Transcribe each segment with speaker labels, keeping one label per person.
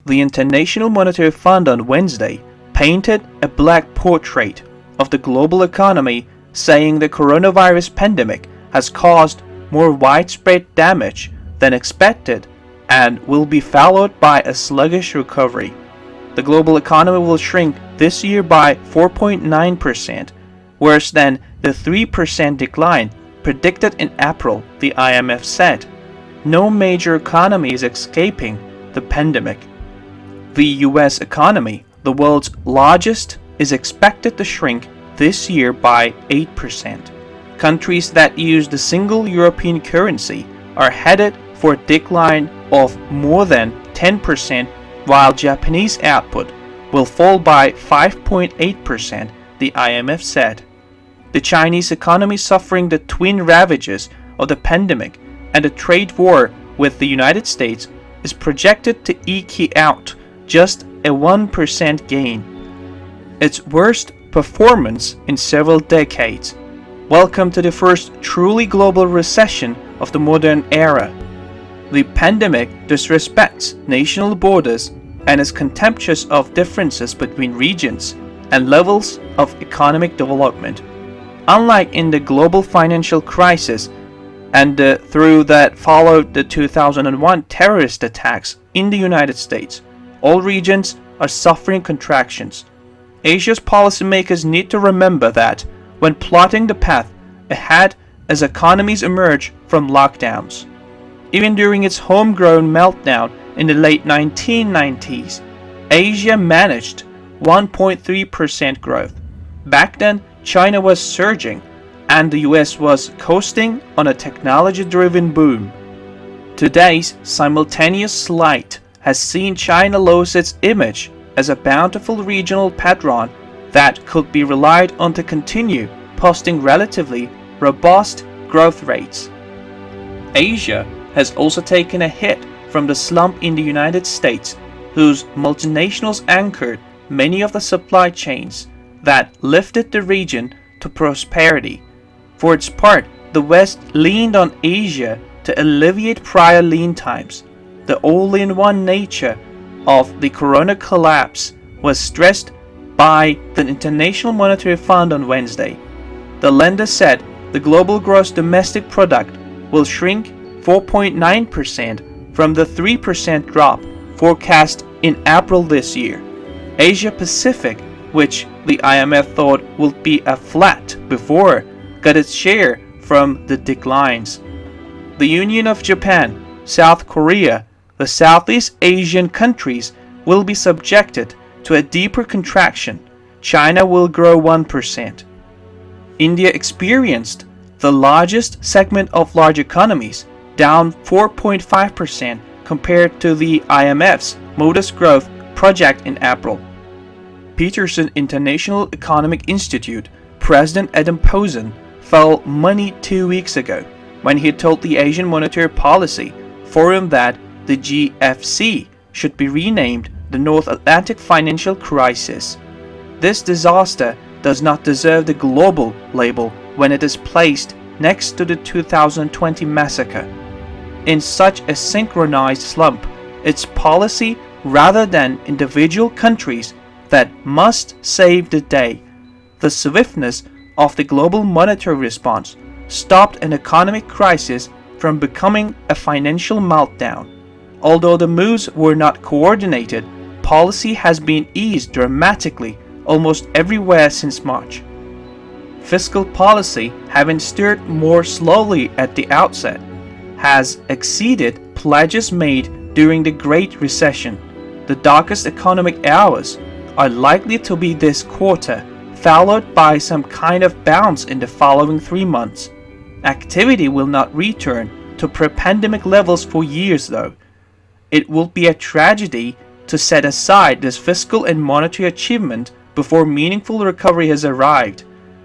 Speaker 1: The International Monetary Fund on Wednesday painted a black portrait of the global economy, saying the coronavirus pandemic has caused more widespread damage than expected and will be followed by a sluggish recovery. The global economy will shrink this year by 4.9%, worse than the 3% decline predicted in April, the IMF said. No major economy is escaping the pandemic. The US economy, the world's largest, is expected to shrink this year by 8%. Countries that use the single European currency are headed for a decline of more than 10%, while Japanese output will fall by 5.8%, the IMF said. The Chinese economy, suffering the twin ravages of the pandemic and a trade war with the United States, is projected to eke out just a 1% gain, its worst performance in several decades. Welcome to the first truly global recession of the modern era. The pandemic disrespects national borders and is contemptuous of differences between regions and levels of economic development. Unlike in the global financial crisis and through that followed the 2001 terrorist attacks in the United States, all regions are suffering contractions. Asia's policymakers need to remember that when plotting the path ahead as economies emerge from lockdowns. Even during its homegrown meltdown in the late 1990s, Asia managed 1.3% growth. Back then, China was surging, and the US was coasting on a technology-driven boom. Today's simultaneous slide has seen China lose its image as a bountiful regional patron that could be relied on to continue posting relatively robust growth rates. Asia has also taken a hit from the slump in the United States, whose multinationals anchored many of the supply chains that lifted the region to prosperity. For its part, the West leaned on Asia to alleviate prior lean times. The all-in-one nature of the corona collapse was stressed by the International Monetary Fund on Wednesday. The lender said the global gross domestic product will shrink 4.9% from the 3% drop forecast in April this year. Asia Pacific, which the IMF thought would be a flat before, got its share from the declines. The Union of Japan, South Korea, the Southeast Asian countries will be subjected to a deeper contraction. China will grow 1%. India experienced the largest segment of large economies, down 4.5% compared to the IMF's modest growth project in April. Peterson International Economic Institute President Adam Posen fell money 2 weeks ago when he told the Asian Monetary Policy Forum that the GFC should be renamed the North Atlantic Financial Crisis. This disaster does not deserve the global label when it is placed next to the 2020 massacre. In such a synchronized slump, it's policy rather than individual countries that must save the day. The swiftness of the global monetary response stopped an economic crisis from becoming a financial meltdown. Although the moves were not coordinated, policy has been eased dramatically almost everywhere since March. Fiscal policy, having steered more slowly at the outset, has exceeded pledges made during the Great Recession. The darkest economic hours are likely to be this quarter, followed by some kind of bounce in the following 3 months. Activity will not return to pre-pandemic levels for years though. It will be a tragedy to set aside this fiscal and monetary achievement before meaningful recovery has arrived.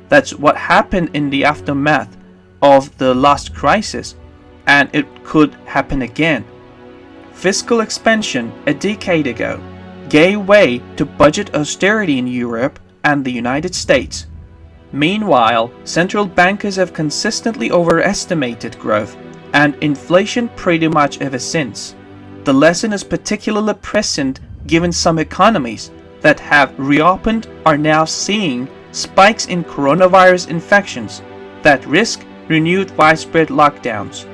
Speaker 1: That's what happened in the aftermath of the last crisis, and it could happen again. Fiscal expansion a decade ago gave way to budget austerity in Europe and the United States. Meanwhile, central bankers have consistently overestimated growth and inflation pretty much ever since. The lesson is particularly prescient given some economies that have reopened are now seeing spikes in coronavirus infections that risk renewed widespread lockdowns.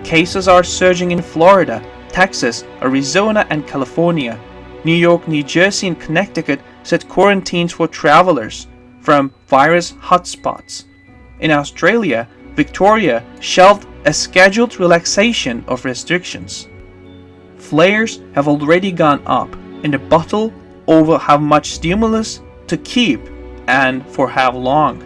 Speaker 1: Cases are surging in Florida, Texas, Arizona, and California. New York, New Jersey, and Connecticut set quarantines for travelers from virus hotspots. In Australia, Victoria shelved a scheduled relaxation of restrictions. Flares have already gone up in the battle over how much stimulus to keep and for how long.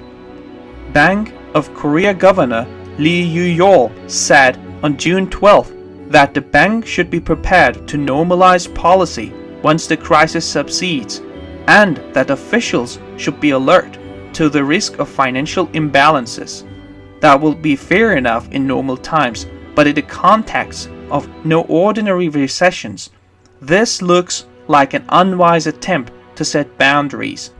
Speaker 1: Bank of Korea Governor Lee Yu-yeol said on June 12th that the bank should be prepared to normalize policy once the crisis subsides, and that officials should be alert to the risk of financial imbalances. That will be fair enough in normal times, but in the context of no ordinary recessions, this looks like an unwise attempt to set boundaries.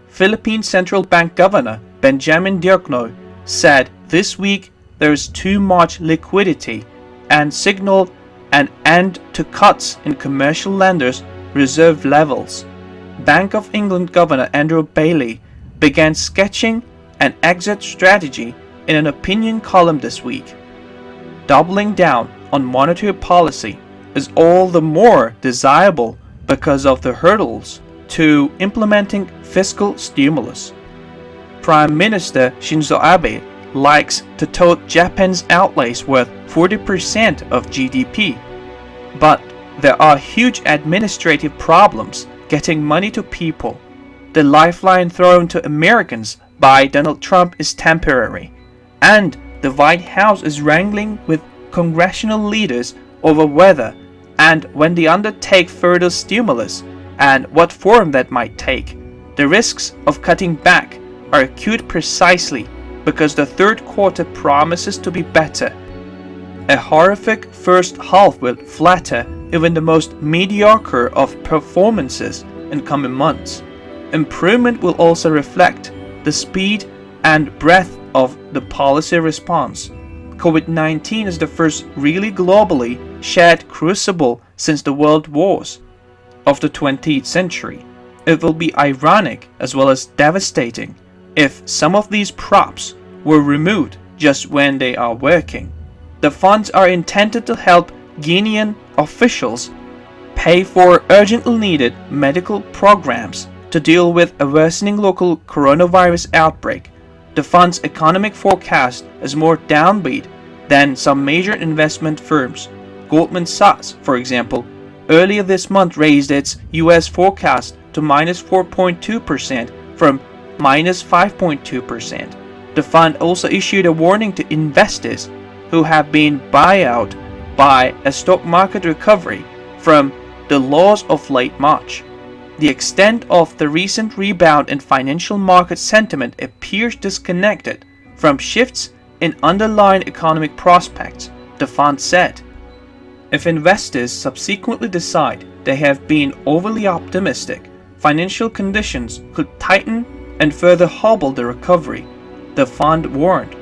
Speaker 1: Philippine Central Bank Governor Benjamin Diokno said this week there is too much liquidity and signaled an end to cuts in commercial lenders' reserve levels. Bank of England Governor Andrew Bailey began sketching an exit strategy in an opinion column this week. Doubling down on monetary policy is all the more desirable because of the hurdles to implementing fiscal stimulus. Prime Minister Shinzo Abe likes to tout Japan's outlays worth 40% of GDP, but there are huge administrative problems getting money to people. The lifeline thrown to Americans by Donald Trump is temporary, and the White House is wrangling with congressional leaders over whether and when they undertake further stimulus and what form that might take. The risks of cutting back are acute precisely because the third quarter promises to be better. A horrific first half will flatter even the most mediocre of performances in coming months. Improvement will also reflect the speed and breadth of the policy response. COVID-19 is the first really globally shared crucible since the world wars of the 20th century. It will be ironic as well as devastating if some of these props were removed just when they are working. The funds are intended to help Guinean officials pay for urgently needed medical programs to deal with a worsening local coronavirus outbreak. The fund's economic forecast is more downbeat than some major investment firms. Goldman Sachs, for example, earlier this month raised its US forecast to minus 4.2% from minus 5.2%. The fund also issued a warning to investors who have been buyout out by a stock market recovery from the lows of late March. The extent of the recent rebound in financial market sentiment appears disconnected from shifts in underlying economic prospects, the fund said. If investors subsequently decide they have been overly optimistic, financial conditions could tighten and further hobble the recovery, the fund warned.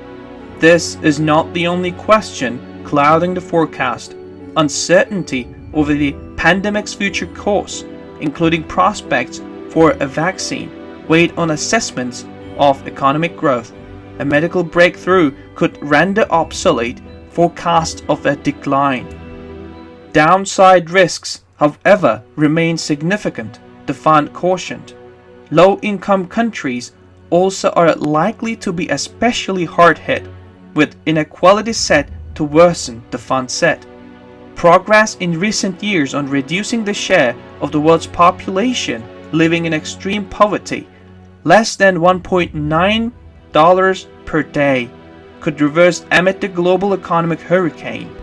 Speaker 1: This is not the only question clouding the forecast. Uncertainty over the pandemic's future course, including prospects for a vaccine, weighed on assessments of economic growth. A medical breakthrough could render obsolete forecasts of a decline. Downside risks, however, remain significant, the fund cautioned. Low-income countries also are likely to be especially hard hit, with inequality set to worsen, the fund said. Progress in recent years on reducing the share of the world's population living in extreme poverty, less than $1.9 per day, could reverse amid the global economic hurricane.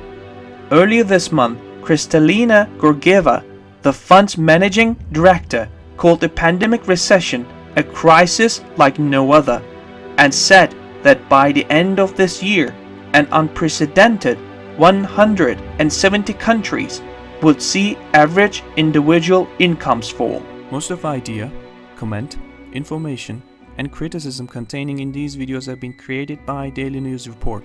Speaker 1: Earlier this month, Kristalina Georgieva, the fund's managing director, called the pandemic recession a crisis like no other, and said that by the end of this year, an unprecedented 170 countries would see average individual incomes fall. Most of the idea, comment, information, and criticism containing in these videos have been created by Daily News Report.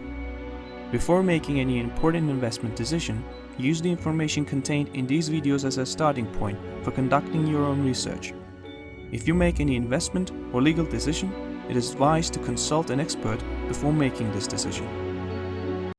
Speaker 1: Before making any important investment decision, use the information contained in these videos as a starting point for conducting your own research. If you make any investment or legal decision, it is advised to consult an expert before making this decision.